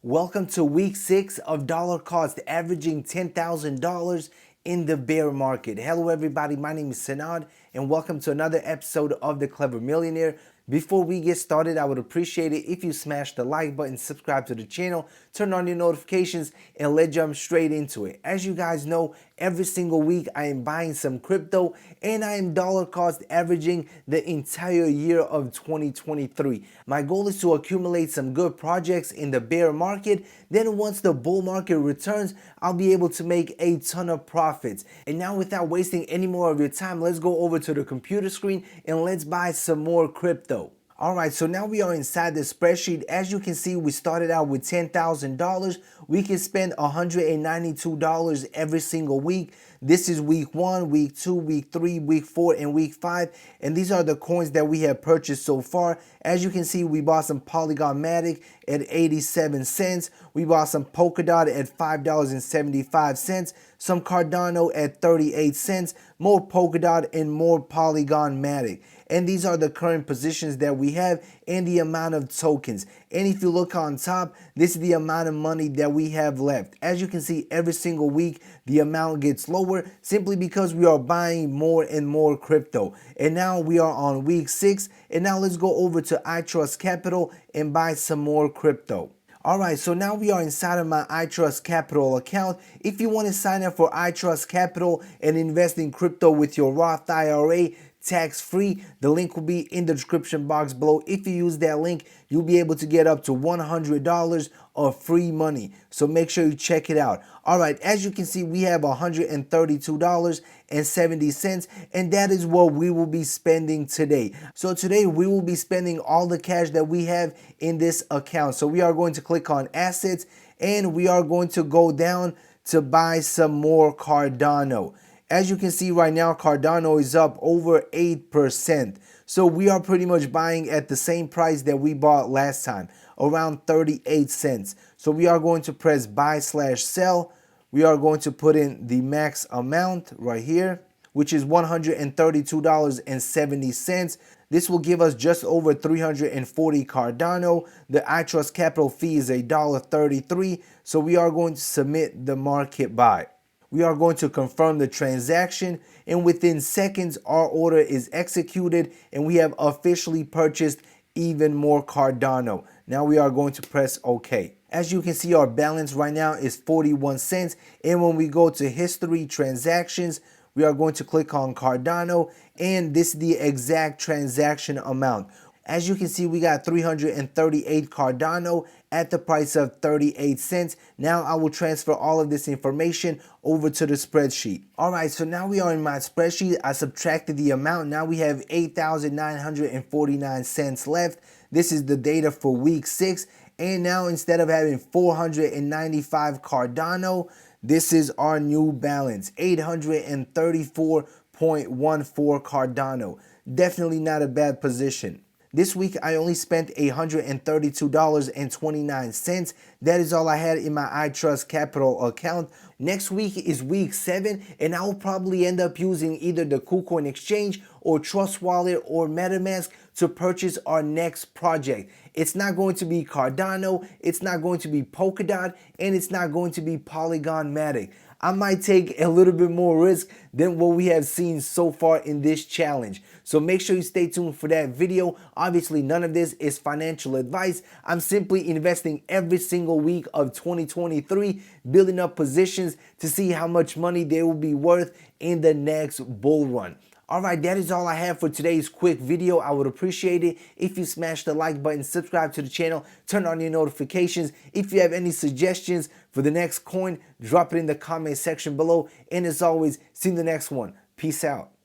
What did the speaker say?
Welcome to week 6 of dollar cost averaging $10,000 in the bear market. Hello everybody, my name is Sanad and welcome to another episode of The Clever Millionaire. Before we get started, I would appreciate it if you smash the like button, subscribe to the channel, turn on your notifications, and let's jump straight into it. As you guys know, every single week I am buying some crypto and I am dollar cost averaging the entire year of 2023. My goal is to accumulate some good projects in the bear market. Then once the bull market returns, I'll be able to make a ton of profits. And now without wasting any more of your time, let's go over to the computer screen and let's buy some more crypto. Alright, so now we are inside the spreadsheet. As you can see, we started out with $10,000. We can spend $192 every single week. This is week 1, week 2, week 3, week 4, and week 5. And these are the coins that we have purchased so far. As you can see, we bought some Polygon Matic at 87 cents. We bought some Polkadot at $5.75. Some Cardano at 38 cents. More Polkadot and more Polygon Matic. And these are the current positions that we have and the amount of tokens. And if you look on top, this is the amount of money that we have left. As you can see, every single week, the amount gets lower simply because we are buying more and more crypto. And now we are on week 6. And now let's go over to iTrust Capital and buy some more crypto. Alright, so now we are inside of my iTrust Capital account. If you want to sign up for iTrust Capital and invest in crypto with your Roth IRA, tax-free, the link will be in the description box below. If you use that link, you'll be able to get up to $100 of free money. So make sure you check it out. All right, as you can see, we have $132.70, and that is what we will be spending today. So today we will be spending all the cash that we have in this account. So we are going to click on assets and we are going to go down to buy some more Cardano. As you can see right now, Cardano is up over 8%. So we are pretty much buying at the same price that we bought last time, around 38 cents. So we are going to press buy/sell. We are going to put in the max amount right here, which is $132.70. This will give us just over 340 Cardano. The iTrust Capital fee is $1.33. So we are going to submit the market buy. We are going to confirm the transaction, and within seconds our order is executed and we have officially purchased even more Cardano. Now we are going to press OK. As you can see, our balance right now is 41 cents, and when we go to history transactions, we are going to click on Cardano, and this is the exact transaction amount. As you can see, we got 338 Cardano at the price of 38 cents. Now I will transfer all of this information over to the spreadsheet. All right, so now we are in my spreadsheet. I subtracted the amount. Now we have 8,949 cents left. This is the data for week 6. And now instead of having 495 Cardano, this is our new balance, 834.14 Cardano. Definitely not a bad position. This week, I only spent $132.29. That is all I had in my iTrust Capital account. Next week is week 7, and I will probably end up using either the KuCoin Exchange or Trust Wallet or MetaMask to purchase our next project. It's not going to be Cardano, it's not going to be Polkadot, and it's not going to be Polygon Matic. I might take a little bit more risk than what we have seen so far in this challenge. So make sure you stay tuned for that video. Obviously, none of this is financial advice. I'm simply investing every single week of 2023, building up positions to see how much money they will be worth in the next bull run. Alright, that is all I have for today's quick video. I would appreciate it if you smash the like button, subscribe to the channel, turn on your notifications. If you have any suggestions for the next coin, drop it in the comment section below. And as always, see you in the next one. Peace out.